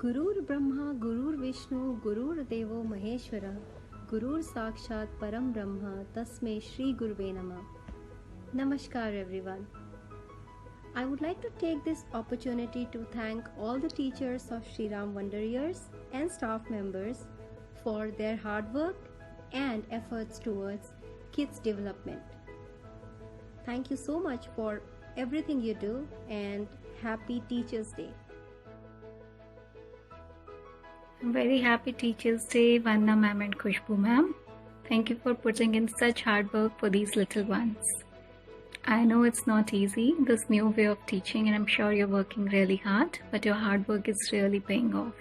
गुरुर् ब्रह्मा गुरुर् विष्णु गुरुर्देवो महेश्वरः गुरुर् साक्षात् परम ब्रह्म तस्मै श्री गुरुवे नमः. Namaskar everyone. I would like to take this opportunity to thank all the teachers of Shri Ram Wonder Years and staff members for their hard work and efforts towards kids development. Thank you so much for everything you do and happy Teachers Day. Very happy Teachers Day, Vanna ma'am and Khushbu ma'am. Thank you for putting in such hard work for these little ones. I know it's not easy, this new way of teaching, and I'm sure you're working really hard, but your hard work is really paying off.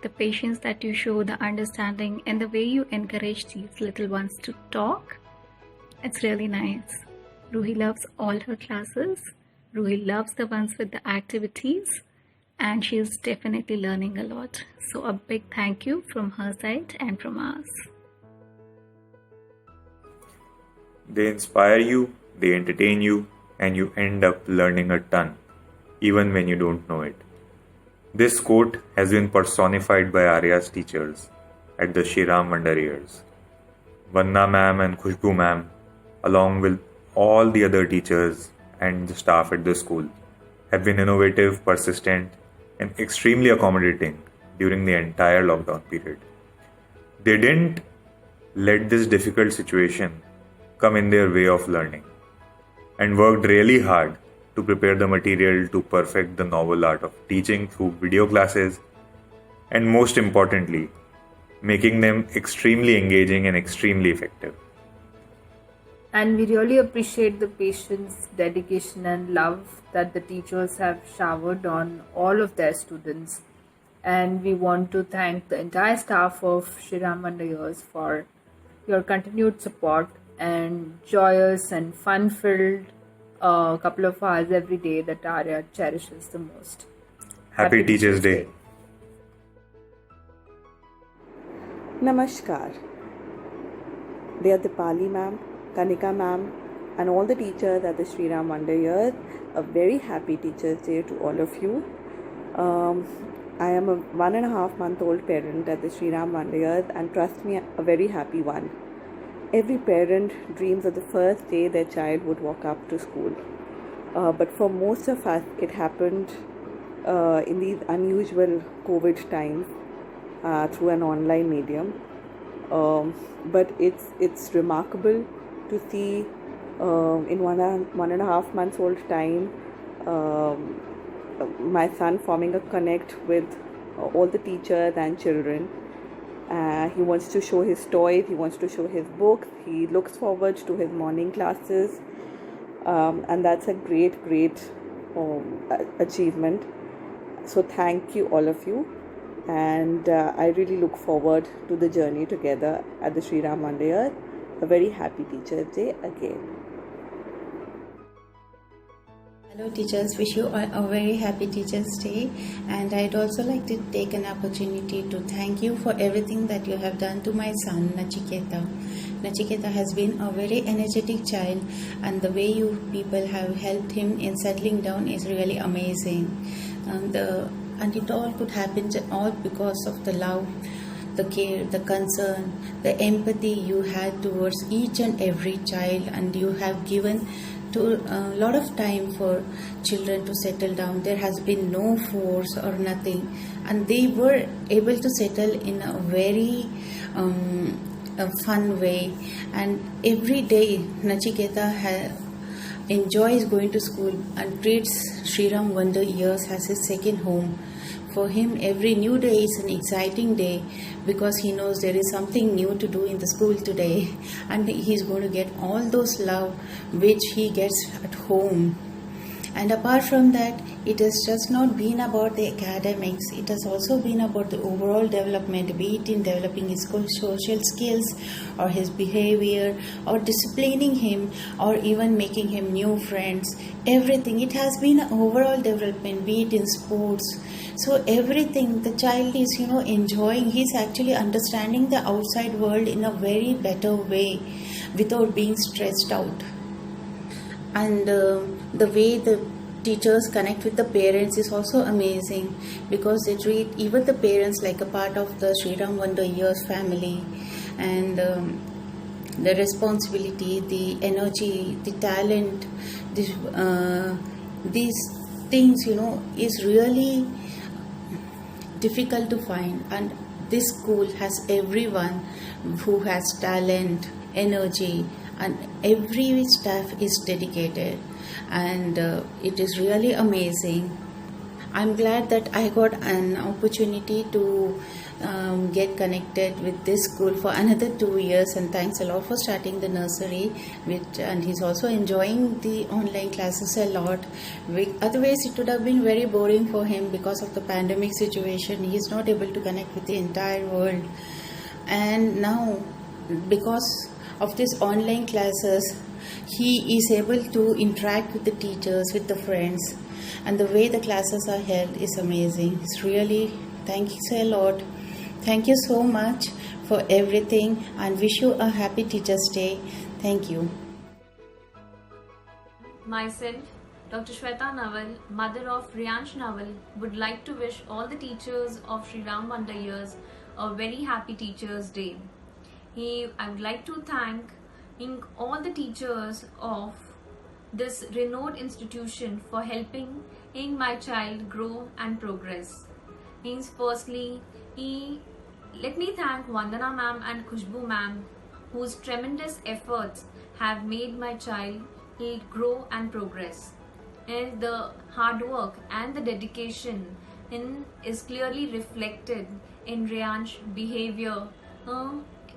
The patience that you show, the understanding, and the way you encourage these little ones to talk, it's really nice. Ruhi loves all her classes. Ruhi loves the ones with the activities, and she is definitely learning a lot. So a big thank you from her side and from ours. They inspire you, they entertain you, and you end up learning a ton, even when you don't know it. This quote has been personified by Arya's teachers at the Shri Ram Wonder Years. Vanna ma'am and Khushbu ma'am, along with all the other teachers and the staff at the school, have been innovative, persistent, and extremely accommodating during the entire lockdown period. They didn't let this difficult situation come in their way of learning and worked really hard to prepare the material to perfect the novel art of teaching through video classes, and most importantly, making them extremely engaging and extremely effective. And we really appreciate the patience, dedication and love that the teachers have showered on all of their students. And we want to thank the entire staff of Shri Ram Wonder Years for your continued support and joyous and fun-filled couple of hours every day that Arya cherishes the most. Happy Teachers Day. Namaskar. Dear Dipali ma'am, Kanika ma'am, and all the teachers at the Shri Ram Wonder Years, a very happy Teachers Day to all of you. I am a 1.5-month-old parent at the Shri Ram Wonder Years, and trust me, a very happy one. Every parent dreams of the first day their child would walk up to school. But for most of us, it happened in these unusual COVID times through an online medium. But it's remarkable to see in 1.5 months old time my son forming a connect with all the teachers and children. He wants to show his toys, he wants to show his books, he looks forward to his morning classes, and that's a great achievement. So thank you, all of you, and I really look forward to the journey together at the Shri Ram Wonder Years. A very happy Teachers Day again. Hello teachers, wish you all a very happy Teachers Day, and I'd also like to take an opportunity to thank you for everything that you have done to my son Nachiketa. Nachiketa has been a very energetic child, and the way you people have helped him in settling down is really amazing. And it all could happen all because of the love, the care, the concern, the empathy you had towards each and every child, and you have given to a lot of time for children to settle down. There has been no force or nothing, and they were able to settle in a very a fun way. And every day Nachiketa enjoys going to school and treats Shri Ram Wonder Years as his second home. For him, every new day is an exciting day because he knows there is something new to do in the school today, and he's going to get all those love which he gets at home. And apart from that, it has just not been about the academics, it has also been about the overall development, be it in developing his social skills or his behavior or disciplining him or even making him new friends. Everything, it has been an overall development, be it in sports. So everything the child is enjoying, he's actually understanding the outside world in a very better way without being stressed out. And the way the teachers connect with the parents is also amazing, because they treat even the parents like a part of the Sri Ram Wonder Years family. And the responsibility, the energy, the talent, these things, is really difficult to find. And this school has everyone who has talent, energy, and every staff is dedicated, and it is really amazing. I'm glad that I got an opportunity to get connected with this school for another 2 years, and thanks a lot for starting the nursery and he's also enjoying the online classes a lot. Otherwise it would have been very boring for him because of the pandemic situation. He is not able to connect with the entire world, and now because of these online classes he is able to interact with the teachers, with the friends, and the way the classes are held is amazing. It's really, thank you a lot. Thank you so much for everything, and wish you a happy Teachers' Day. Thank you. Myself, Dr. Shweta Naval, mother of Riyansh Naval, would like to wish all the teachers of Sri Ram Wonder Years a very happy Teachers' Day. I would like to thank all the teachers of this renowned institution for helping my child grow and progress. Firstly, let me thank Vandana ma'am and Khushbu ma'am, whose tremendous efforts have made my child grow and progress. And the hard work and the dedication is clearly reflected in Riyansh's behavior,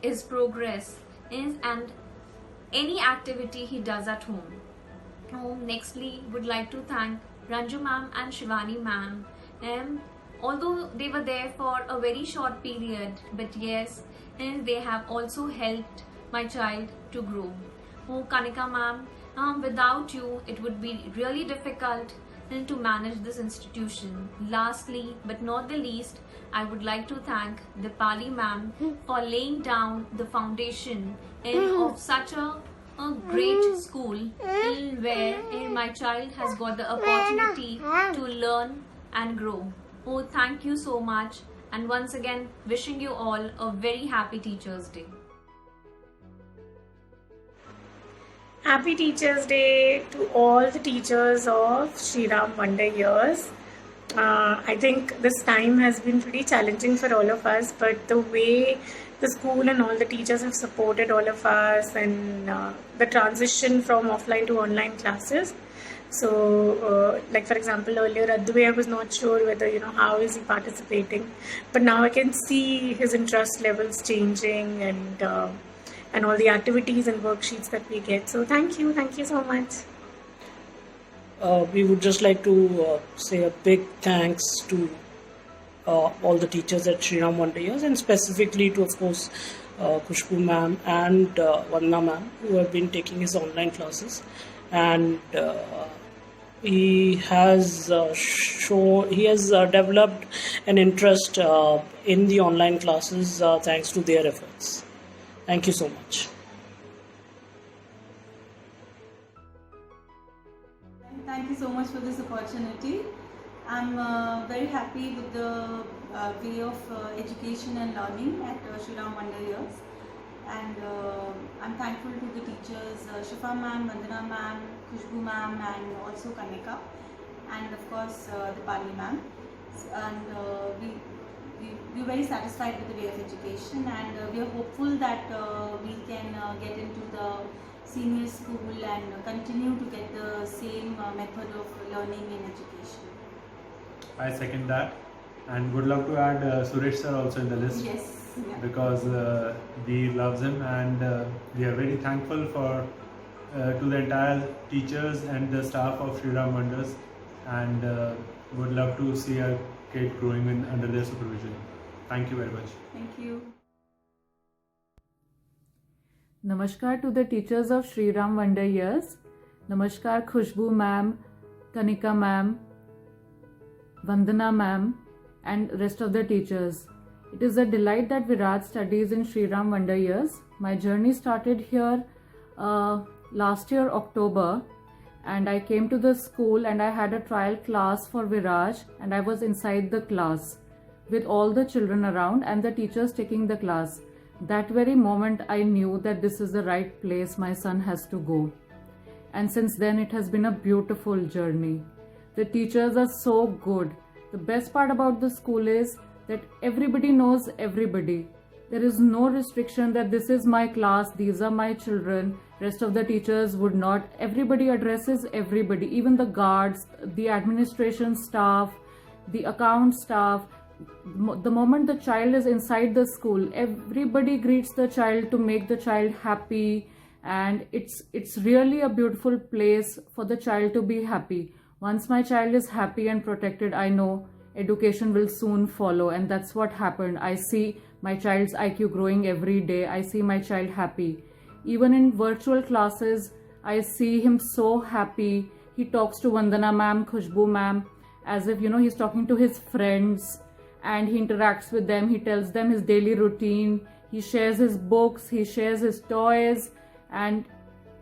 his progress, and any activity he does at home. Nextly, would like to thank Ranju ma'am and Shivani ma'am. Although they were there for a very short period, but yes, they have also helped my child to grow. Kanika ma'am, without you it would be really difficult to manage this institution. Lastly, but not the least, I would like to thank Dipali ma'am for laying down the foundation of such a great school where my child has got the opportunity to learn and grow. Thank you so much, and once again wishing you all a very happy Teachers' Day. Happy Teachers' Day to all the teachers of Sri Ram Wonder Years. I think this time has been pretty challenging for all of us, but the way the school and all the teachers have supported all of us, and the transition from offline to online classes. So, like for example, earlier Adway, I was not sure whether, how is he participating, but now I can see his interest levels changing, and all the activities and worksheets that we get. So thank you so much. We would just like to say a big thanks to all the teachers at Sri Ram Wonder Years, and specifically to, of course, Khushbu ma'am and Vandana ma'am, who have been taking his online classes. And he has developed an interest in the online classes thanks to their efforts. Thank you so much. Thank you so much for this opportunity. I'm very happy with the way of education and learning at Sri Ram Wonder Years, and I'm thankful to the teachers Shifa ma'am, Vandana ma'am, Khushbu ma'am, and also Kanika, and of course Dipali ma'am. And we're very satisfied with the way of education, and we are hopeful that we can get into the senior school and continue to get the same method of learning in education. I second that, and would love to add Suresh sir also in the list. Yes. Yeah. Because we love him, and we are very thankful for to the entire teachers and the staff of Sri Ram Wonders, and would love to see our kid growing under their supervision. Thank you very much. Thank you. Namaskar to the teachers of Sri Ram Wonder Years. Namaskar Khushbu ma'am, Kanika ma'am, Vandana ma'am, and rest of the teachers. It is a delight that Virat studies in Sri Ram Wonder Years. My journey started here last year October, and I came to the school and I had a trial class for Viraj, and I was inside the class with all the children around and the teachers taking the class. That very moment I knew that this is the right place my son has to go. And since then it has been a beautiful journey. The teachers are so good. The best part about the school is that everybody knows everybody. There is no restriction that this is my class, these are my children, rest of the teachers would not. Everybody addresses everybody, even the guards, the administration staff, the account staff. The moment the child is inside the school, everybody greets the child to make the child happy, and it's really a beautiful place for the child to be happy. Once my child is happy and protected, I know education will soon follow, and that's what happened. I see my child's IQ growing every day. I see my child happy. Even in virtual classes, I see him so happy. He talks to Vandana ma'am, Khushbu ma'am, as if, he's talking to his friends, and he interacts with them. He tells them his daily routine. He shares his books, he shares his toys, and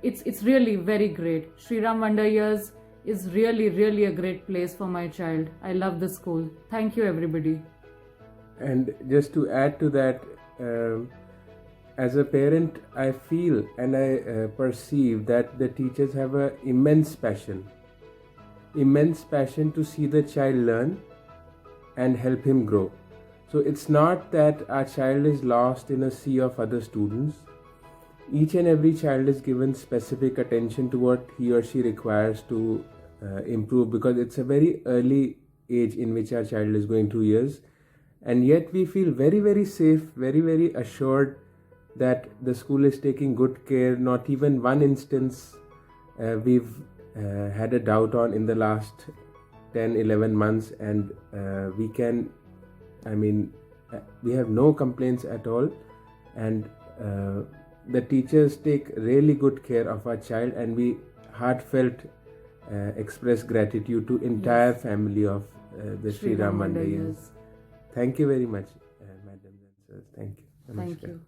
it's really very great. Shriram Wonder Years is really a great place for my child. I love the school. Thank you, everybody. And just to add to that, as a parent, I feel and I perceive that the teachers have an immense passion to see the child learn and help him grow. So it's not that our child is lost in a sea of other students. Each and every child is given specific attention to what he or she requires to improve, because it's a very early age in which our child is going 2 years, and yet we feel very safe, very assured that the school is taking good care. Not even one instance we've had a doubt on in the last 10-11 months, and we have no complaints at all, and the teachers take really good care of our child, and we heartfelt express gratitude to entire family of the Shriram Wonder Years. Thank you very much, madam and sirs. Thank you. Thank you.